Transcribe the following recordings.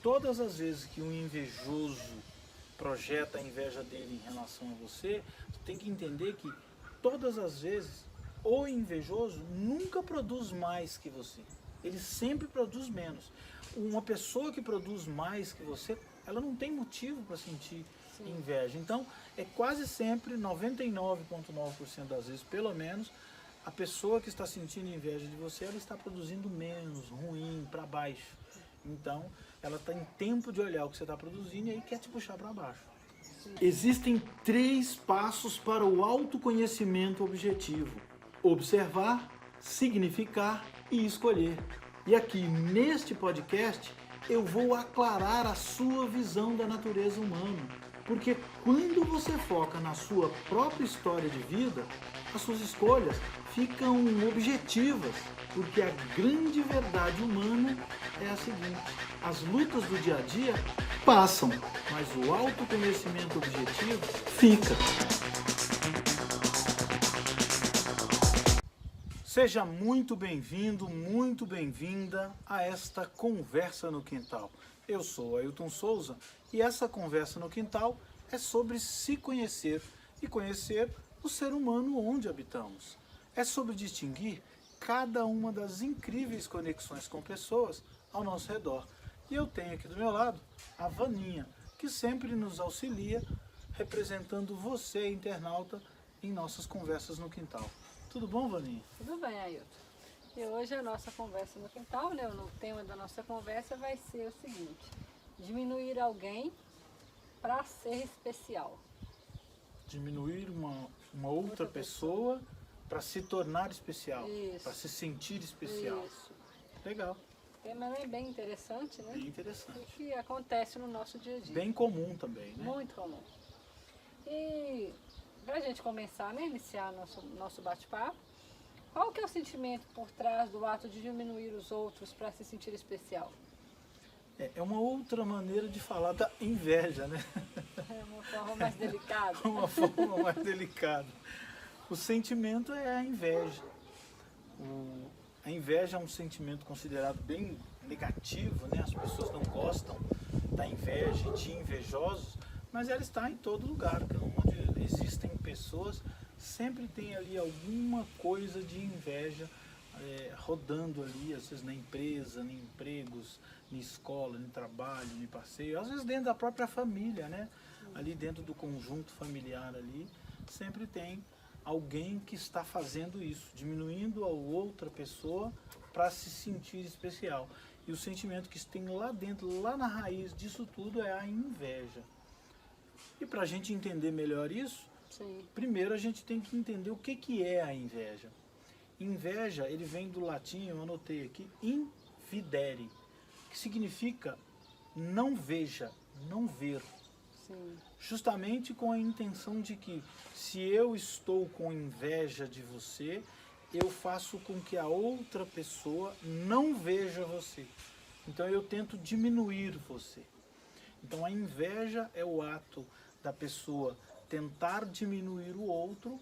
todas as vezes que um invejoso projeta a inveja dele em relação a você, você tem que entender que todas as vezes o invejoso nunca produz mais que você. Ele sempre produz menos. Uma pessoa que produz mais que você, ela não tem motivo para sentir inveja. Então, é quase sempre, 99,9% das vezes, pelo menos, a pessoa que está sentindo inveja de você, ela está produzindo menos, ruim, para baixo. Então, ela tem tempo de olhar o que você está produzindo e aí quer te puxar para baixo. Existem 3 passos para o autoconhecimento objetivo: observar, significar e escolher. E aqui neste podcast eu vou aclarar a sua visão da natureza humana, porque quando você foca na sua própria história de vida, as suas escolhas ficam objetivas, porque a grande verdade humana é a seguinte: as lutas do dia a dia passam, mas o autoconhecimento objetivo fica. Seja muito bem-vindo, muito bem-vinda a esta Conversa no Quintal. Eu sou Ailton Souza e essa Conversa no Quintal é sobre se conhecer e conhecer o ser humano onde habitamos. É sobre distinguir cada uma das incríveis conexões com pessoas ao nosso redor. E eu tenho aqui do meu lado a Vaninha, que sempre nos auxilia, representando você, internauta, em nossas Conversas no Quintal. Tudo bom, Vaninha? Tudo bem, Ailton. E hoje a nossa conversa no quintal, né? O tema da nossa conversa vai ser o seguinte: diminuir alguém para ser especial. Diminuir uma outra pessoa para se tornar especial, para se sentir especial. Isso. Legal. O tema é bem interessante, né? Bem interessante. O que acontece no nosso dia a dia. Bem comum também, né? Muito comum. E para a gente começar, né? Iniciar nosso bate-papo, qual que é o sentimento por trás do ato de diminuir os outros para se sentir especial? É uma outra maneira de falar da inveja, né? É uma forma mais delicada. Uma forma mais delicada. O sentimento é a inveja. A inveja é um sentimento considerado bem negativo, né? As pessoas não gostam da inveja e de invejosos, mas ela está em todo lugar. Onde existem pessoas, sempre tem ali alguma coisa de inveja rodando ali, às vezes na empresa, em empregos, na escola, no trabalho, no passeio, às vezes dentro da própria família, né? Ali dentro do conjunto familiar ali, sempre tem alguém que está fazendo isso, diminuindo a outra pessoa para se sentir especial. E o sentimento que tem lá dentro, lá na raiz disso tudo é a inveja. E para a gente entender melhor isso, primeiro a gente tem que entender o que é a inveja. Inveja, ele vem do latim, eu anotei aqui, invidere, que significa não veja, não ver. Sim. Justamente com a intenção de que, se eu estou com inveja de você, eu faço com que a outra pessoa não veja você. Então eu tento diminuir você. Então a inveja é o ato da pessoa tentar diminuir o outro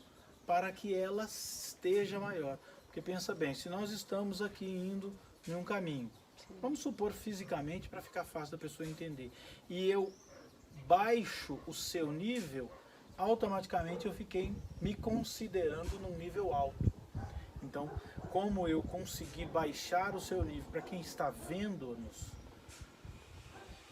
para que ela esteja maior. Porque pensa bem, se nós estamos aqui indo em um caminho, vamos supor fisicamente para ficar fácil da pessoa entender, e eu baixo o seu nível, automaticamente eu fiquei me considerando num nível alto. Então, como eu consegui baixar o seu nível para quem está vendo-nos,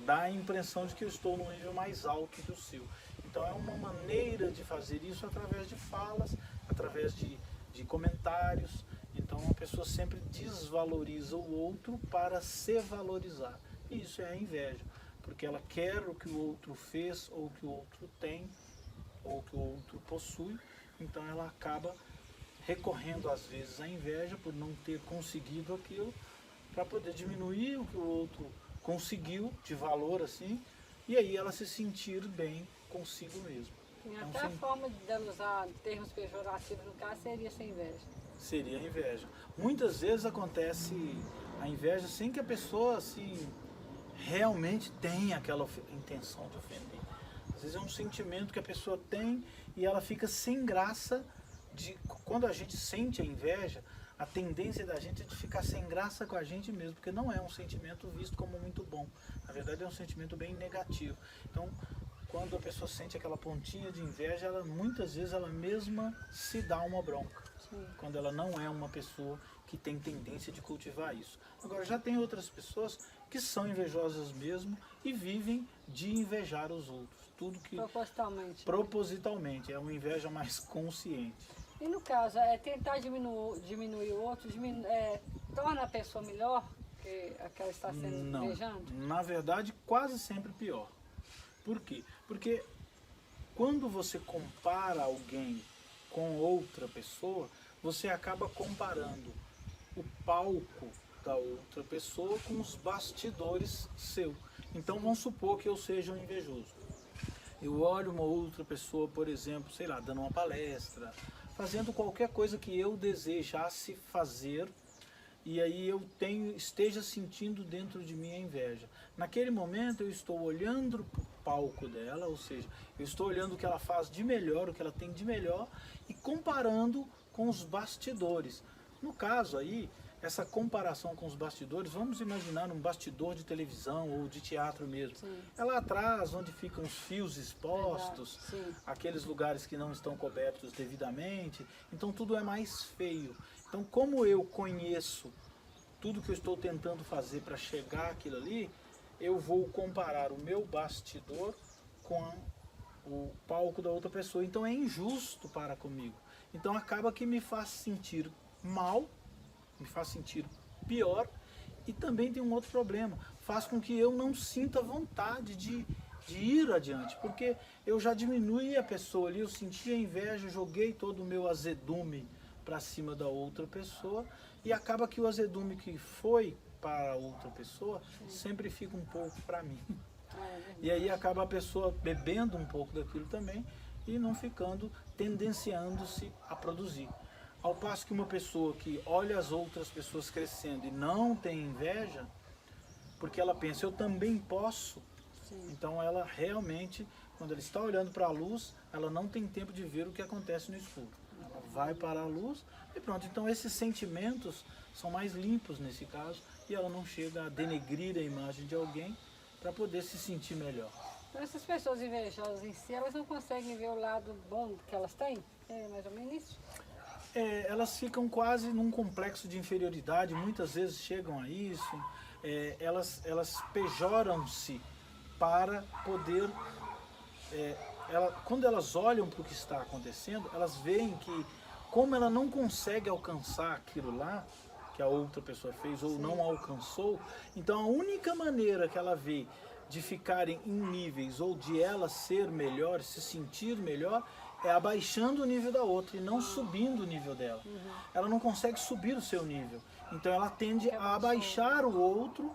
dá a impressão de que eu estou num nível mais alto que o seu. Então é uma maneira de fazer isso através de falas, através de comentários. Então a pessoa sempre desvaloriza o outro para se valorizar. E isso é a inveja, porque ela quer o que o outro fez, ou o que o outro tem, ou o que o outro possui. Então ela acaba recorrendo às vezes à inveja por não ter conseguido aquilo, para poder diminuir o que o outro conseguiu de valor assim, e aí ela se sentir bem consigo mesmo. E até a forma de usar termos pejorativos no caso seria essa inveja. Seria a inveja. Muitas vezes acontece a inveja sem que a pessoa assim, realmente tenha aquela intenção de ofender. Às vezes é um sentimento que a pessoa tem e ela fica sem graça. Quando a gente sente a inveja, a tendência da gente é de ficar sem graça com a gente mesmo, porque não é um sentimento visto como muito bom. Na verdade é um sentimento bem negativo. Então, quando a pessoa sente aquela pontinha de inveja, ela, muitas vezes ela mesma se dá uma bronca. Sim. Quando ela não é uma pessoa que tem tendência de cultivar isso. Agora, já tem outras pessoas que são invejosas mesmo e vivem de invejar os outros. Tudo que Propositalmente. propositalmente, é uma inveja mais consciente. E no caso, tentar diminuir o outro, torna a pessoa melhor que a que ela está sendo Não, invejando? na verdade, quase sempre pior. Por quê? Porque quando você compara alguém com outra pessoa, você acaba comparando o palco da outra pessoa com os bastidores seu. Então vamos supor que eu seja um invejoso. Eu olho uma outra pessoa, por exemplo, sei lá, dando uma palestra, fazendo qualquer coisa que eu desejasse fazer, e aí eu esteja sentindo dentro de mim a inveja. Naquele momento eu estou olhando para o palco dela, ou seja, eu estou olhando o que ela faz de melhor, o que ela tem de melhor, e comparando com os bastidores. No caso aí, essa comparação com os bastidores, vamos imaginar um bastidor de televisão ou de teatro mesmo. Sim. É lá atrás, onde ficam os fios expostos, Sim. aqueles lugares que não estão cobertos devidamente, então tudo é mais feio. Então, como eu conheço tudo que eu estou tentando fazer para chegar àquilo ali, eu vou comparar o meu bastidor com o palco da outra pessoa. Então é injusto para comigo. Então acaba que me faz sentir mal, me faz sentir pior, e também tem um outro problema, faz com que eu não sinta vontade de ir adiante, porque eu já diminuí a pessoa ali, eu senti a inveja, joguei todo o meu azedume para cima da outra pessoa, e acaba que o azedume que foi para a outra pessoa sempre fica um pouco para mim. E aí acaba a pessoa bebendo um pouco daquilo também e não ficando, tendenciando-se a produzir. Ao passo que uma pessoa que olha as outras pessoas crescendo e não tem inveja, porque ela pensa, eu também posso, Sim. então ela realmente, quando ela está olhando para a luz, ela não tem tempo de ver o que acontece no escuro. Ela vai para a luz e pronto. Então esses sentimentos são mais limpos nesse caso e ela não chega a denegrir a imagem de alguém para poder se sentir melhor. Então essas pessoas invejosas em si, elas não conseguem ver o lado bom que elas têm? É mais ou menos isso? Elas ficam quase num complexo de inferioridade, muitas vezes chegam a isso, elas pejoram-se para poder... quando elas olham para o que está acontecendo, elas veem que, como ela não consegue alcançar aquilo lá, que a outra pessoa fez ou não alcançou, então a única maneira que ela vê de ficarem em níveis ou de ela ser melhor, se sentir melhor, é abaixando o nível da outra e não subindo o nível dela. Ela não consegue subir o seu nível, então ela tende a abaixar o outro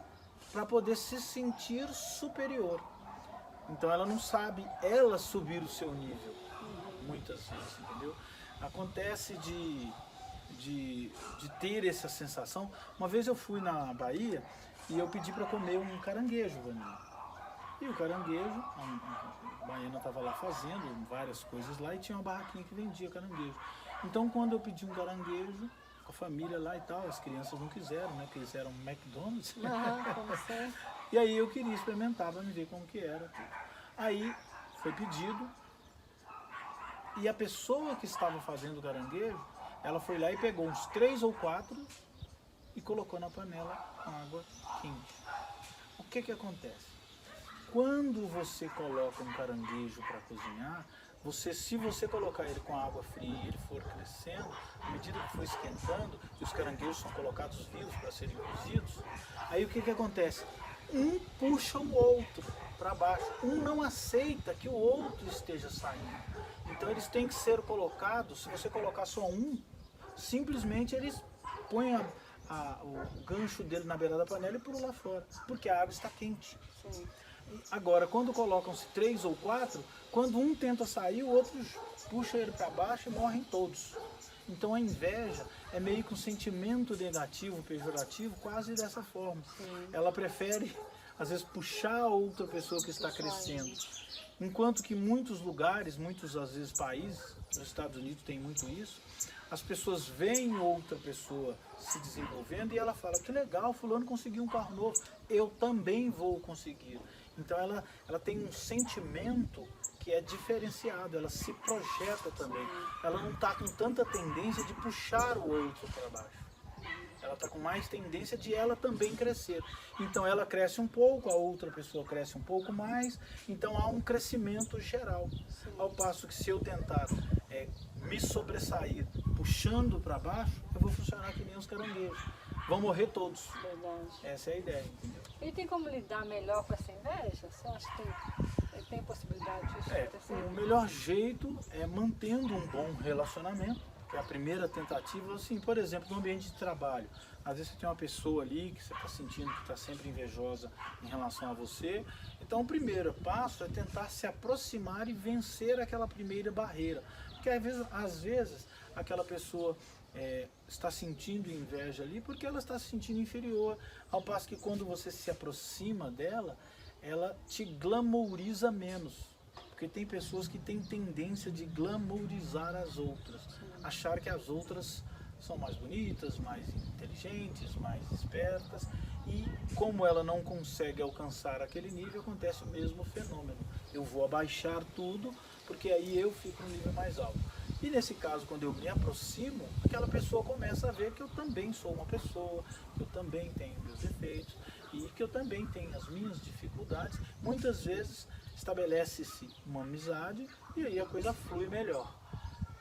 para poder se sentir superior. Então ela não sabe ela subir o seu nível, muitas vezes, entendeu? Acontece de ter essa sensação. Uma vez eu fui na Bahia e eu pedi para comer um caranguejo, Vanilla. E o caranguejo, a baiana estava lá fazendo várias coisas lá e tinha uma barraquinha que vendia caranguejo. Então quando eu pedi um caranguejo, com a família lá e tal, as crianças não quiseram, né? Porque eles eram McDonald's. Como sempre. E aí eu queria experimentar para me ver como que era. Aí foi pedido e a pessoa que estava fazendo o caranguejo, ela foi lá e pegou uns 3 ou 4 e colocou na panela com água quente. O que que acontece? Quando você coloca um caranguejo para cozinhar, se você colocar ele com água fria e ele for crescendo, à medida que for esquentando, e os caranguejos são colocados vivos para serem cozidos, aí o que que acontece? Um puxa o outro para baixo, um não aceita que o outro esteja saindo. Então eles têm que ser colocados, se você colocar só um, simplesmente eles põem o gancho dele na beira da panela e pulam lá fora, porque a água está quente. Sim. Agora, quando colocam-se 3 ou 4, quando um tenta sair, o outro puxa ele para baixo e morrem todos. Então a inveja é meio que um sentimento negativo, pejorativo, quase dessa forma. Sim. Ela prefere às vezes puxar a outra pessoa que está crescendo. Enquanto que muitos lugares, muitos às vezes países, nos Estados Unidos tem muito isso, as pessoas veem outra pessoa se desenvolvendo e ela fala, que legal, fulano conseguiu um carro novo, eu também vou conseguir. Então ela tem um sentimento que é diferenciado, ela se projeta também. Ela não está com tanta tendência de puxar o outro para baixo. Ela está com mais tendência de ela também crescer. Então ela cresce um pouco, a outra pessoa cresce um pouco mais, então há um crescimento geral. Ao passo que se eu tentar me sobressair puxando para baixo, eu vou funcionar que nem os caranguejos. Vão morrer todos. Verdade. Essa é a ideia, entendeu? E tem como lidar melhor com essa inveja? Você acha que tem possibilidade disso acontecer? O melhor jeito é mantendo um bom relacionamento, que é a primeira tentativa, assim, por exemplo, no ambiente de trabalho. Às vezes você tem uma pessoa ali que você está sentindo que está sempre invejosa em relação a você. Então o primeiro passo é tentar se aproximar e vencer aquela primeira barreira. Porque às vezes aquela pessoa está sentindo inveja ali porque ela está se sentindo inferior. Ao passo que quando você se aproxima dela, ela te glamouriza menos. Porque tem pessoas que têm tendência de glamourizar as outras. Achar que as outras são mais bonitas, mais inteligentes, mais espertas. E como ela não consegue alcançar aquele nível, acontece o mesmo fenômeno. Eu vou abaixar tudo, porque aí eu fico no nível mais alto. E nesse caso, quando eu me aproximo, aquela pessoa começa a ver que eu também sou uma pessoa, que eu também tenho meus defeitos e que eu também tenho as minhas dificuldades. Muitas vezes estabelece-se uma amizade e aí a coisa flui melhor.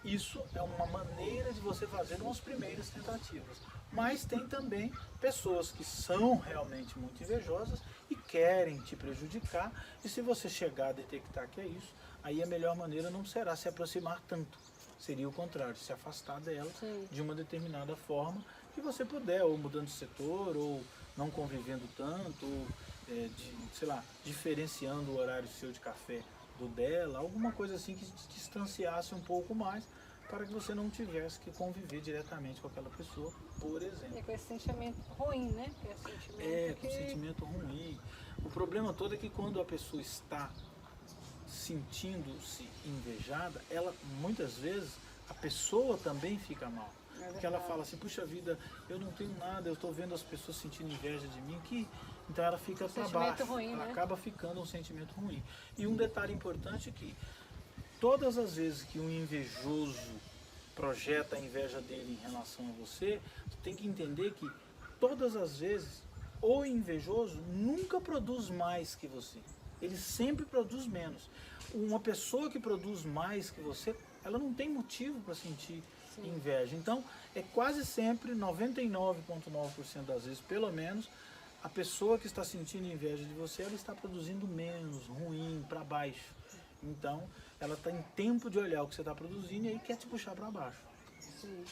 Isso é uma maneira de você fazer umas primeiras tentativas. Mas tem também pessoas que são realmente muito invejosas e querem te prejudicar. E se você chegar a detectar que é isso, aí a melhor maneira não será se aproximar tanto. Seria o contrário, se afastar dela de uma determinada forma que você puder, ou mudando de setor, ou não convivendo tanto, ou, sei lá, diferenciando o horário seu de café do dela, alguma coisa assim que te distanciasse um pouco mais, para que você não tivesse que conviver diretamente com aquela pessoa, por exemplo. E com esse sentimento ruim, né? Com sentimento ruim. O problema todo é que quando a pessoa está sentindo-se invejada, ela muitas vezes, a pessoa também fica mal. Porque ela fala assim, puxa vida, eu não tenho nada, eu estou vendo as pessoas sentindo inveja de mim, então ela fica para baixo, ruim, ela né? acaba ficando um sentimento ruim. E um detalhe importante é que todas as vezes que um invejoso projeta a inveja dele em relação a você, você tem que entender que todas as vezes o invejoso nunca produz mais que você. Ele sempre produz menos. Uma pessoa que produz mais que você, ela não tem motivo para sentir inveja. Então, é quase sempre, 99,9% das vezes, pelo menos, a pessoa que está sentindo inveja de você, ela está produzindo menos, ruim, para baixo. Então, ela está em tempo de olhar o que você está produzindo e aí quer te puxar para baixo. Sim.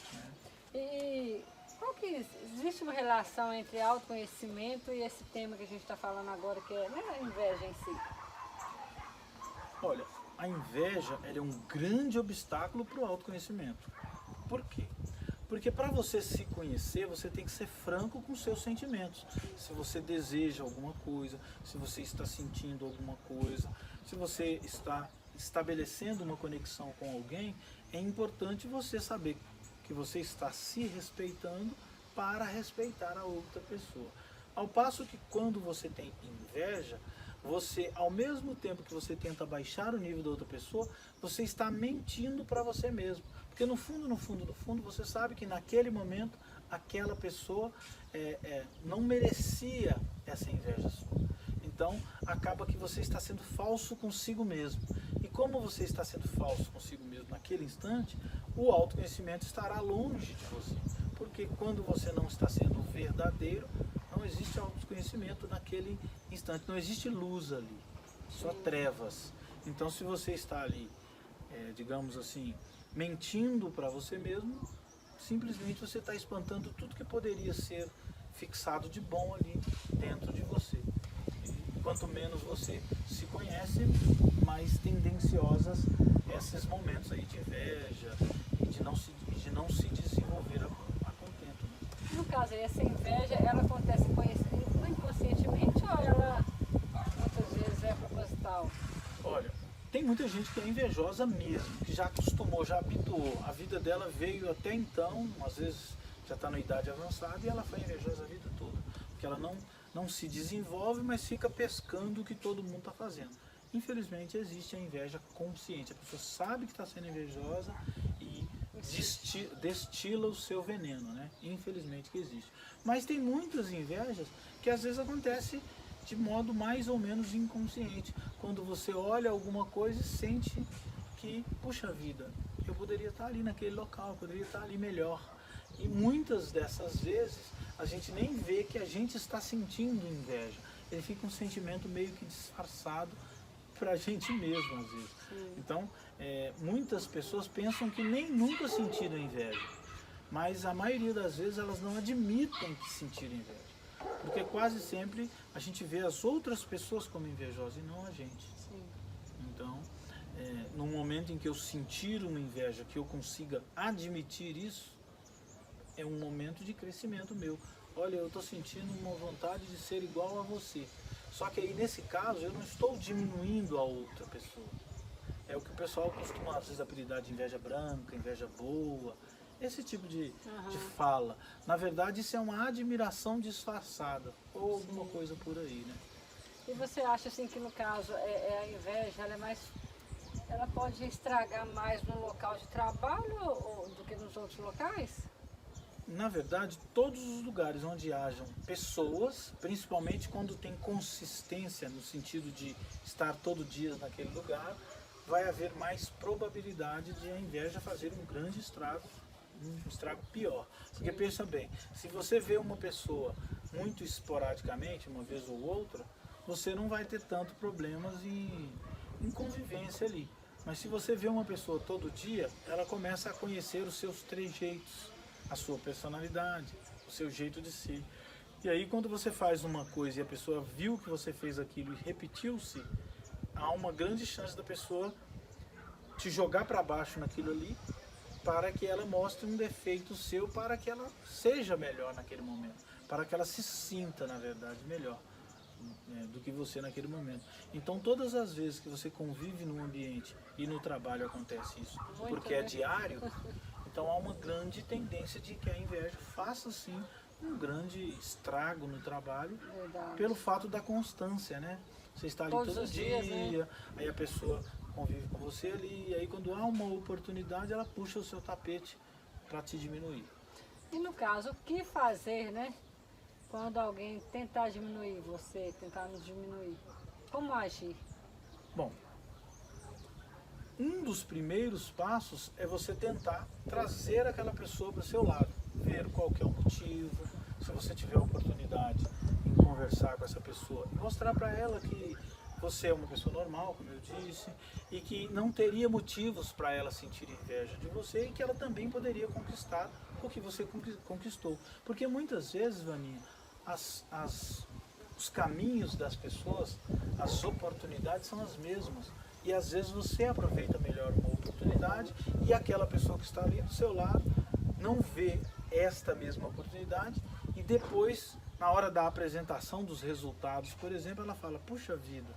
E qual que existe uma relação entre autoconhecimento e esse tema que a gente está falando agora, que é a inveja em si? Olha, a inveja ela é um grande obstáculo para o autoconhecimento. Por quê? Porque para você se conhecer, você tem que ser franco com seus sentimentos. Se você deseja alguma coisa, se você está sentindo alguma coisa, se você está estabelecendo uma conexão com alguém, é importante você saber que você está se respeitando para respeitar a outra pessoa. Ao passo que quando você tem inveja, você, ao mesmo tempo que você tenta baixar o nível da outra pessoa, você está mentindo para você mesmo. Porque no fundo, no fundo, no fundo, você sabe que naquele momento, aquela pessoa não merecia essa inveja sua. Então, acaba que você está sendo falso consigo mesmo. E como você está sendo falso consigo mesmo naquele instante, o autoconhecimento estará longe de você. Porque quando você não está sendo verdadeiro, não existe autoconhecimento naquele instante, não existe luz ali, só trevas. Então, se você está ali, digamos assim, mentindo para você mesmo, simplesmente você está espantando tudo que poderia ser fixado de bom ali dentro de você. E quanto menos você se conhece, mais tendenciosas esses momentos aí de inveja e de não se desenvolver a contento. No caso, essa inveja, ela acontece inconscientemente ou ela Tem muita gente que é invejosa mesmo, que já acostumou, já habituou. A vida dela veio até então, às vezes já está na idade avançada, e ela foi invejosa a vida toda. Porque ela não se desenvolve, mas fica pescando o que todo mundo está fazendo. Infelizmente existe a inveja consciente. A pessoa sabe que está sendo invejosa e destila o seu veneno, né? Infelizmente que existe. Mas tem muitas invejas que às vezes acontece de modo mais ou menos inconsciente. Quando você olha alguma coisa e sente que, puxa vida, eu poderia estar ali naquele local, eu poderia estar ali melhor. E muitas dessas vezes a gente nem vê que a gente está sentindo inveja. Ele fica um sentimento meio que disfarçado para a gente mesmo, às vezes. Sim. Então, muitas pessoas pensam que nem nunca sentiram inveja, mas a maioria das vezes elas não admitem que sentiram inveja, porque quase sempre a gente vê as outras pessoas como invejosas e não a gente. Sim. Então, no momento em que eu sentir uma inveja, que eu consiga admitir isso, é um momento de crescimento meu. Olha, eu estou sentindo uma vontade de ser igual a você. Só que aí, nesse caso, eu não estou diminuindo a outra pessoa. É o que o pessoal costuma, às vezes, apelidar de inveja branca, inveja boa, esse tipo de fala. Na verdade, isso é uma admiração disfarçada, ou alguma coisa por aí, né? E você acha, assim, que no caso, a inveja, ela pode estragar mais no local de trabalho do que nos outros locais? Na verdade, todos os lugares onde hajam pessoas, principalmente quando tem consistência no sentido de estar todo dia naquele lugar, vai haver mais probabilidade de a inveja fazer um grande estrago, um estrago pior. Porque pensa bem, se você vê uma pessoa muito esporadicamente, uma vez ou outra, você não vai ter tanto problemas em convivência ali. Mas se você vê uma pessoa todo dia, ela começa a conhecer os seus trejeitos, a sua personalidade, o seu jeito de ser. E aí quando você faz uma coisa e a pessoa viu que você fez aquilo e repetiu-se, há uma grande chance da pessoa te jogar para baixo naquilo ali, para que ela mostre um defeito seu, para que ela seja melhor naquele momento, para que ela se sinta, na verdade, melhor do que você naquele momento. Então todas as vezes que você convive num ambiente e no trabalho acontece isso, porque é diário, então há uma grande tendência de que a inveja faça sim um grande estrago no trabalho. Verdade. Pelo fato da constância, né? Você está ali Todos todo os dia, dias, né? aí a pessoa convive com você ali, e aí quando há uma oportunidade ela puxa o seu tapete para te diminuir. E no caso, o que fazer, né? Quando alguém tentar diminuir você, tentar nos diminuir? Como agir? Bom, um dos primeiros passos é você tentar trazer aquela pessoa para o seu lado, ver qual que é o motivo, se você tiver a oportunidade em conversar com essa pessoa, e mostrar para ela que você é uma pessoa normal, como eu disse, e que não teria motivos para ela sentir inveja de você e que ela também poderia conquistar o que você conquistou. Porque muitas vezes, Vaninha, os caminhos das pessoas, as oportunidades são as mesmas. E às vezes você aproveita melhor uma oportunidade e aquela pessoa que está ali do seu lado não vê esta mesma oportunidade e depois, na hora da apresentação dos resultados, por exemplo, ela fala, puxa vida,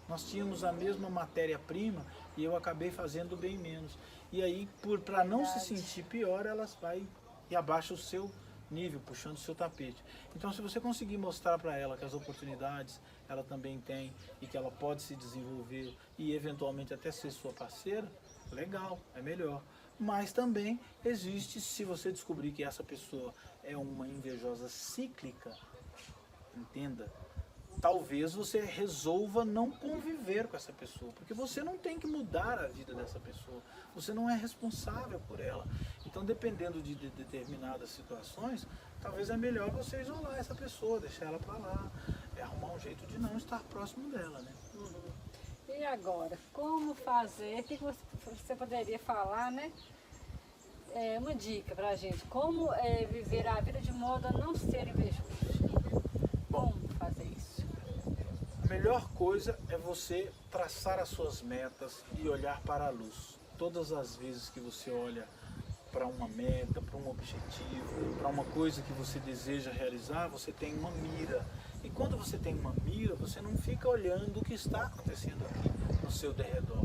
nós tínhamos a mesma matéria-prima e eu acabei fazendo bem menos. E aí, para não se sentir pior, elas vai e abaixa o seu nível, puxando o seu tapete. Então, se você conseguir mostrar para ela que as oportunidades ela também tem e que ela pode se desenvolver e eventualmente até ser sua parceira, legal, é melhor. Mas também existe, se você descobrir que essa pessoa é uma invejosa cíclica, entenda, talvez você resolva não conviver com essa pessoa, porque você não tem que mudar a vida dessa pessoa, você não é responsável por ela. Então, dependendo de determinadas situações, talvez é melhor você isolar essa pessoa, deixar ela para lá, arrumar um jeito de não estar próximo dela, né? Uhum. E agora, como fazer? O que você poderia falar, né? Uma dica pra gente, como viver a vida de modo a não ser invejoso? Como fazer isso? A melhor coisa é você traçar as suas metas e olhar para a luz. Todas as vezes que você olha para uma meta, para um objetivo, para uma coisa que você deseja realizar, você tem uma mira. E quando você tem uma mira, você não fica olhando o que está acontecendo aqui. no seu derredor.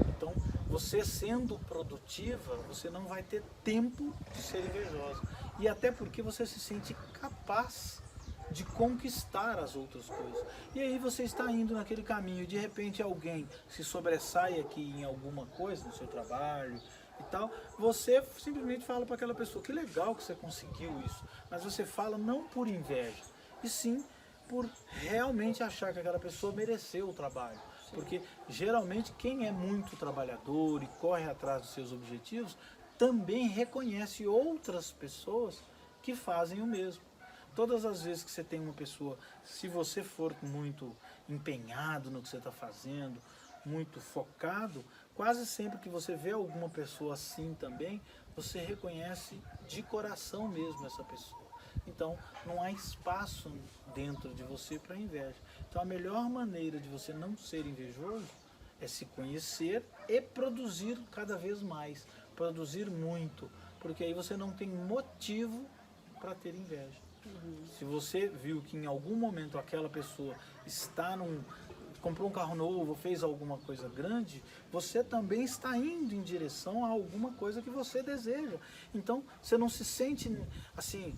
Então, você sendo produtiva, você não vai ter tempo de ser invejosa. E até porque você se sente capaz de conquistar as outras coisas. E aí você está indo naquele caminho e de repente alguém se sobressai aqui em alguma coisa, no seu trabalho e tal, você simplesmente fala para aquela pessoa, que legal que você conseguiu isso. Mas você fala não por inveja, e sim por realmente achar que aquela pessoa mereceu o trabalho. Porque geralmente quem é muito trabalhador e corre atrás dos seus objetivos, também reconhece outras pessoas que fazem o mesmo. Todas as vezes que você tem uma pessoa, se você for muito empenhado no que você está fazendo, muito focado, quase sempre que você vê alguma pessoa assim também, você reconhece de coração mesmo essa pessoa. Então, não há espaço dentro de você para inveja. Então, a melhor maneira de você não ser invejoso é se conhecer e produzir cada vez mais, produzir muito, porque aí você não tem motivo para ter inveja. Se você viu que em algum momento aquela pessoa comprou um carro novo, fez alguma coisa grande, você também está indo em direção a alguma coisa que você deseja. Então, você não se sente assim,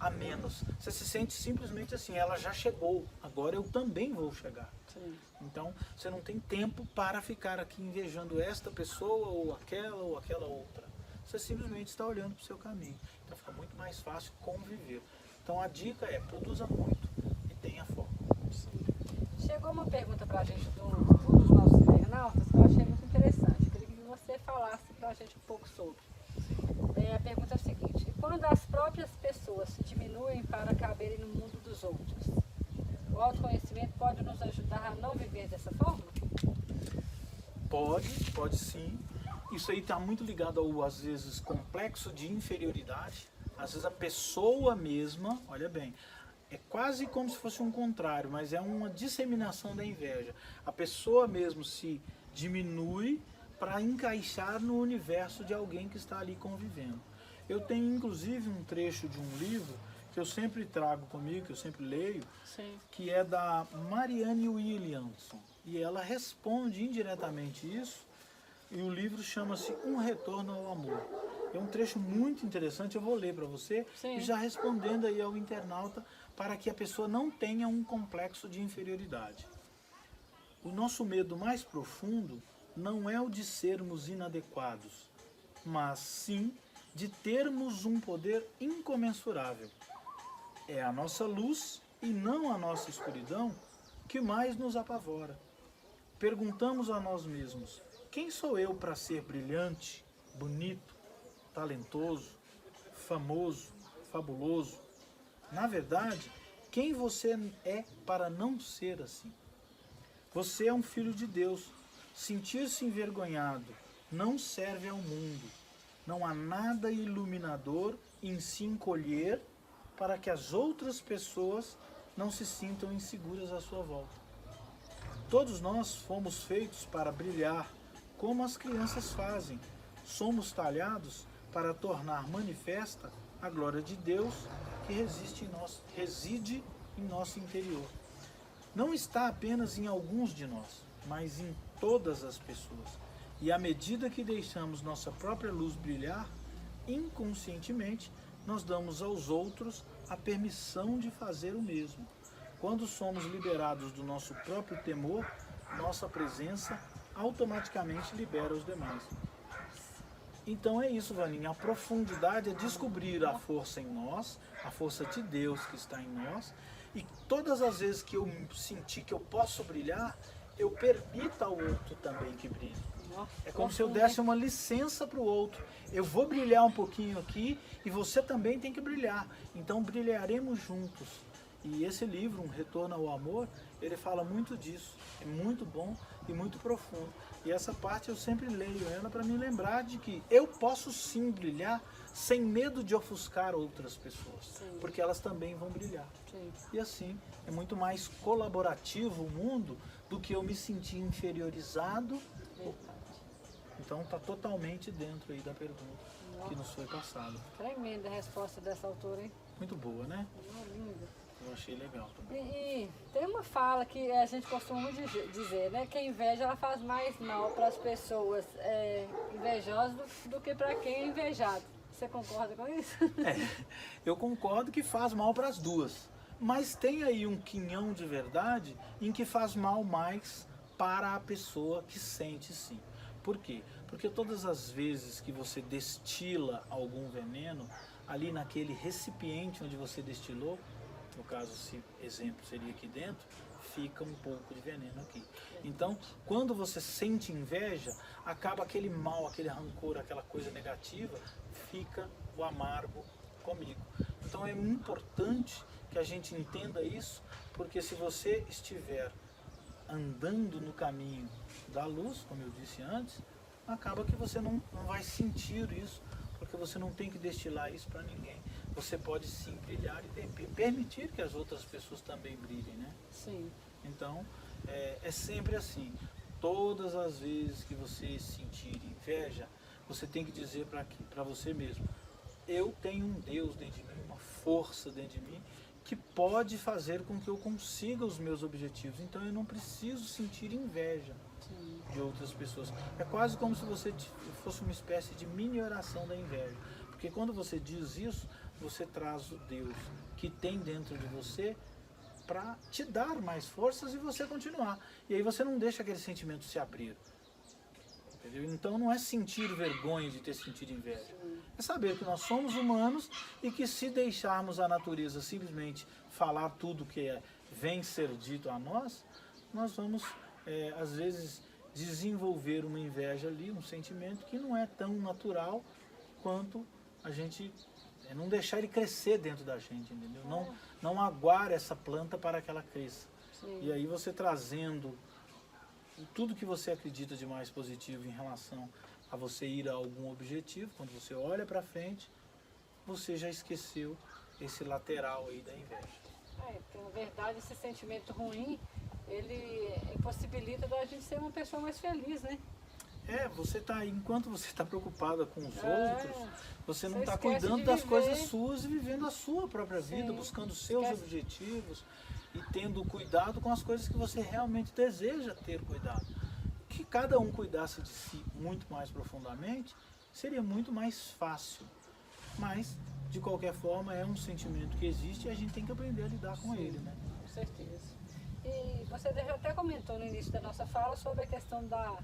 a menos. Você se sente simplesmente assim, ela já chegou, agora eu também vou chegar. Sim. Então, você não tem tempo para ficar aqui invejando esta pessoa ou aquela outra. Você simplesmente está olhando para o seu caminho. Então, fica muito mais fácil conviver. Então, a dica é, produza muito e tenha foco. Chegou uma pergunta para a gente de um dos nossos internautas que eu achei muito interessante. Eu queria que você falasse para a gente um pouco sobre. A pergunta é a seguinte: quando as próprias pessoas se diminuem para caberem no mundo dos outros, o autoconhecimento pode nos ajudar a não viver dessa forma? Pode sim. Isso aí está muito ligado ao, às vezes, complexo de inferioridade. Às vezes a pessoa mesma, olha bem, é quase como se fosse um contrário, mas é uma disseminação da inveja. A pessoa mesmo se diminui para encaixar no universo de alguém que está ali convivendo. Eu tenho inclusive um trecho de um livro que eu sempre trago comigo, que eu sempre leio, Sim. que é da Marianne Williamson. E ela responde indiretamente isso, e o livro chama-se Um Retorno ao Amor. É um trecho muito interessante, eu vou ler para você, Sim. e já respondendo aí ao internauta, para que a pessoa não tenha um complexo de inferioridade. O nosso medo mais profundo não é o de sermos inadequados, mas sim de termos um poder incomensurável. É a nossa luz e não a nossa escuridão que mais nos apavora. Perguntamos a nós mesmos: quem sou eu para ser brilhante, bonito, talentoso, famoso, fabuloso? Na verdade, quem você é para não ser assim? Você é um filho de Deus. Sentir-se envergonhado não serve ao mundo. Não há nada iluminador em se encolher para que as outras pessoas não se sintam inseguras à sua volta. Todos nós fomos feitos para brilhar, como as crianças fazem. Somos talhados para tornar manifesta a glória de Deus que reside em nosso interior. Não está apenas em alguns de nós, mas em todas as pessoas. E à medida que deixamos nossa própria luz brilhar, inconscientemente, nós damos aos outros a permissão de fazer o mesmo. Quando somos liberados do nosso próprio temor, nossa presença automaticamente libera os demais. Então é isso, Vaninha. A profundidade é descobrir a força em nós, a força de Deus que está em nós. E todas as vezes que eu sentir que eu posso brilhar, eu permito ao outro também que brilhe. É como se eu desse uma licença para o outro. Eu vou brilhar um pouquinho aqui e você também tem que brilhar. Então brilharemos juntos. E esse livro, Um Retorno ao Amor, ele fala muito disso. É muito bom e muito profundo. E essa parte eu sempre leio ela para me lembrar de que eu posso sim brilhar sem medo de ofuscar outras pessoas. Sim. Porque elas também vão brilhar. Sim. E assim, é muito mais colaborativo o mundo do que eu me sentir inferiorizado. Então está totalmente dentro aí da pergunta que nos foi passada. Tremenda a resposta dessa autora, hein? Muito boa, né? Linda. Eu achei legal também. E tem uma fala que a gente costuma dizer, né? Que a inveja ela faz mais mal para as pessoas invejosas do que para quem é invejado. Você concorda com isso? Eu concordo que faz mal para as duas. Mas tem aí um quinhão de verdade em que faz mal mais para a pessoa que sente sim. Por quê? Porque todas as vezes que você destila algum veneno, ali naquele recipiente onde você destilou, no caso, esse exemplo seria aqui dentro, fica um pouco de veneno aqui. Então, quando você sente inveja, acaba aquele mal, aquele rancor, aquela coisa negativa, fica o amargo comigo. Então é importante que a gente entenda isso, porque se você estiver andando no caminho da luz, como eu disse antes, acaba que você não vai sentir isso, porque você não tem que destilar isso para ninguém. Você pode sim brilhar e permitir que as outras pessoas também brilhem, né? Sim. Então, é sempre assim. Todas as vezes que você sentir inveja, você tem que dizer para você mesmo: eu tenho um Deus dentro de mim, uma força dentro de mim, que pode fazer com que eu consiga os meus objetivos. Então eu não preciso sentir inveja de outras pessoas. É quase como se você fosse uma espécie de mini oração da inveja. Porque quando você diz isso, você traz o Deus que tem dentro de você para te dar mais forças e você continuar. E aí você não deixa aquele sentimento se abrir. Entendeu? Então não é sentir vergonha de ter sentido inveja. É saber que nós somos humanos e que se deixarmos a natureza simplesmente falar tudo que vem ser dito a nós, nós vamos, às vezes, desenvolver uma inveja ali, um sentimento que não é tão natural quanto a gente não deixar ele crescer dentro da gente, entendeu? Não aguar essa planta para que ela cresça. Sim. E aí você trazendo tudo que você acredita de mais positivo em relação a você ir a algum objetivo, quando você olha para frente, você já esqueceu esse lateral aí da inveja. Porque na verdade esse sentimento ruim, ele impossibilita da gente ser uma pessoa mais feliz, né? Enquanto você está preocupada com os outros, você não está esquece cuidando de das viver. coisas suas e vivendo a sua própria vida, Sim. buscando os seus Esquece. objetivos e tendo cuidado com as coisas que você realmente deseja ter cuidado. Que cada um cuidasse de si muito mais profundamente, seria muito mais fácil. Mas, de qualquer forma, é um sentimento que existe e a gente tem que aprender a lidar com ele, né? Com certeza. E você já até comentou no início da nossa fala sobre a questão da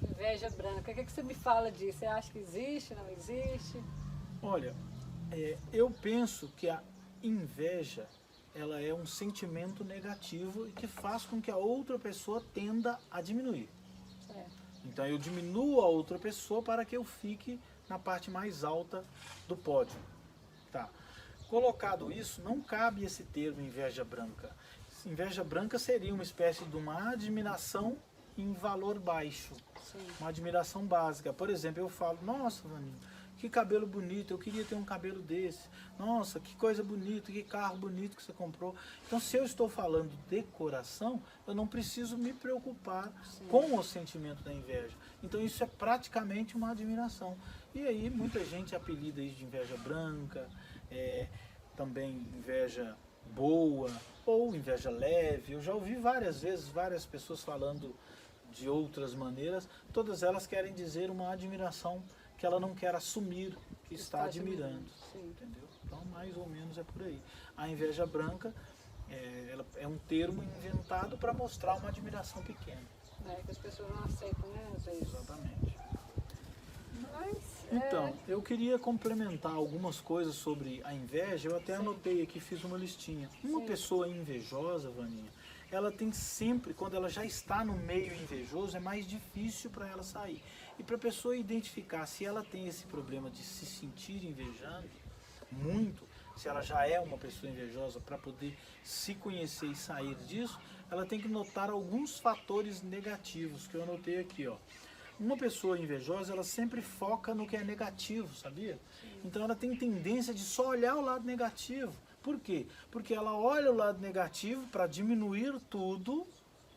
inveja branca. O que você me fala disso? Você acha que existe, não existe? Olha, eu penso que a inveja, ela é um sentimento negativo e que faz com que a outra pessoa tenda a diminuir. Certo. Então eu diminuo a outra pessoa para que eu fique na parte mais alta do pódio. Tá. Colocado isso, não cabe esse termo inveja branca. Inveja branca seria uma espécie de uma admiração em valor baixo. Sim. Uma admiração básica. Por exemplo, eu falo: nossa, Vaninho, que cabelo bonito, eu queria ter um cabelo desse. Nossa, que coisa bonita, que carro bonito que você comprou. Então, se eu estou falando de coração, eu não preciso me preocupar com o sentimento da inveja. Então, isso é praticamente uma admiração. E aí, muita gente apelida isso de inveja branca, também inveja boa ou inveja leve. Eu já ouvi várias vezes várias pessoas falando de outras maneiras. Todas elas querem dizer uma admiração que ela não quer assumir que está admirando. Entendeu? Então, mais ou menos é por aí. A inveja branca ela é um termo inventado para mostrar uma admiração pequena. Que as pessoas não aceitam, né? Às vezes. Exatamente. Mas, Então, eu queria complementar algumas coisas sobre a inveja. Eu até anotei aqui, fiz uma listinha. Uma pessoa invejosa, Vaninha, ela tem sempre, quando ela já está no meio invejoso, é mais difícil para ela sair. E para a pessoa identificar se ela tem esse problema de se sentir invejando muito, se ela já é uma pessoa invejosa, para poder se conhecer e sair disso, ela tem que notar alguns fatores negativos que eu anotei aqui, ó. Uma pessoa invejosa, ela sempre foca no que é negativo, sabia? Então ela tem tendência de só olhar o lado negativo. Por quê? Porque ela olha o lado negativo para diminuir tudo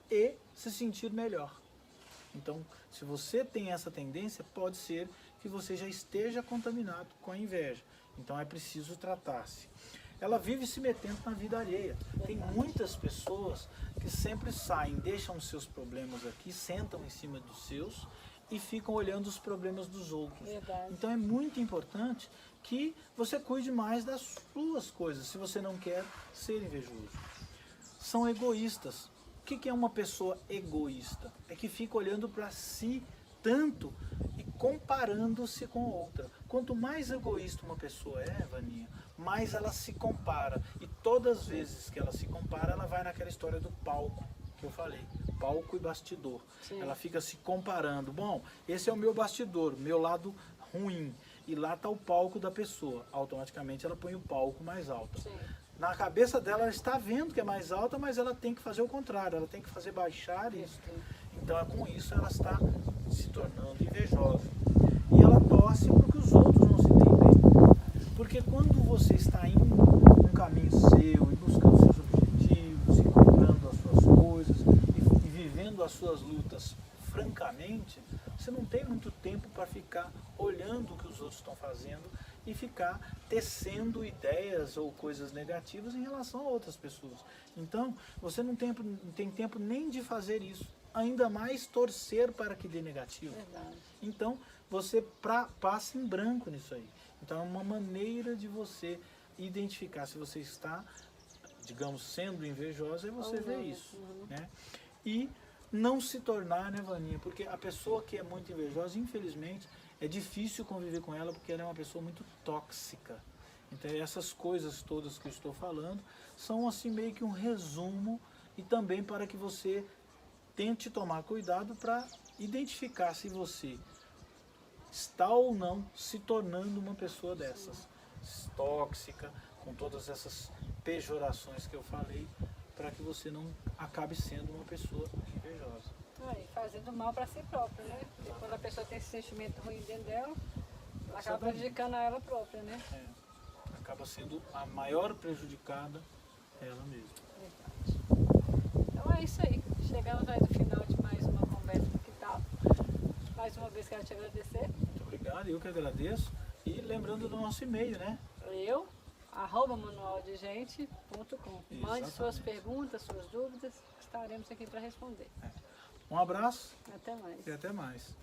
e se sentir melhor. Então, se você tem essa tendência, pode ser que você já esteja contaminado com a inveja. Então é preciso tratar-se. ela vive se metendo na vida alheia. Tem muitas pessoas que sempre saem, deixam os seus problemas aqui, sentam em cima dos seus e ficam olhando os problemas dos outros. Verdade. Então é muito importante que você cuide mais das suas coisas, se você não quer ser invejoso. São egoístas. O que é uma pessoa egoísta? É que fica olhando para si tanto e comparando-se com outra. Quanto mais egoísta uma pessoa é, Vaninha, mais ela se compara. E todas as vezes que ela se compara, ela vai naquela história do palco que eu falei. Palco e bastidor. Sim. Ela fica se comparando. Bom, esse é o meu bastidor, meu lado ruim. E lá está o palco da pessoa. Automaticamente ela põe o palco mais alto. Sim. Na cabeça dela, ela está vendo que é mais alta, mas ela tem que fazer o contrário. Ela tem que fazer baixar isso. Então, com isso, ela está se tornando invejosa. E ela torce para que os outros não se deem bem. Porque quando você está indo num caminho seu e buscando seus objetivos, e comprando as suas coisas, e vivendo as suas lutas francamente, você não tem muito tempo para ficar olhando o que os outros estão fazendo e ficar tecendo ideias ou coisas negativas em relação a outras pessoas. Então, você não tem tempo nem de fazer isso, ainda mais torcer para que dê negativo. Verdade. Então, você passa em branco nisso aí. Então, é uma maneira de você identificar se você está, digamos, sendo invejosa, é você Ou ver não, isso. uhum. Né? E não se tornar, né, Vaninha? Porque a pessoa que é muito invejosa, infelizmente, é difícil conviver com ela porque ela é uma pessoa muito tóxica. Então, essas coisas todas que eu estou falando são assim meio que um resumo e também para que você tente tomar cuidado para identificar se você está ou não se tornando uma pessoa dessas, tóxica, com todas essas pejorações que eu falei, para que você não acabe sendo uma pessoa invejosa. E fazendo mal para si própria, né? Porque quando a pessoa tem esse sentimento ruim dentro dela, ela acaba prejudicando a ela própria, né? Acaba sendo a maior prejudicada ela mesma. Verdade. Então é isso aí. Chegamos aí no final de mais uma conversa do Que Tal. Mais uma vez quero te agradecer. Muito obrigado, eu que agradeço. E lembrando do nosso e-mail, né? manualdegente.com. Mande suas Exatamente. perguntas, suas dúvidas, estaremos aqui para responder. Um abraço Até mais. e até mais.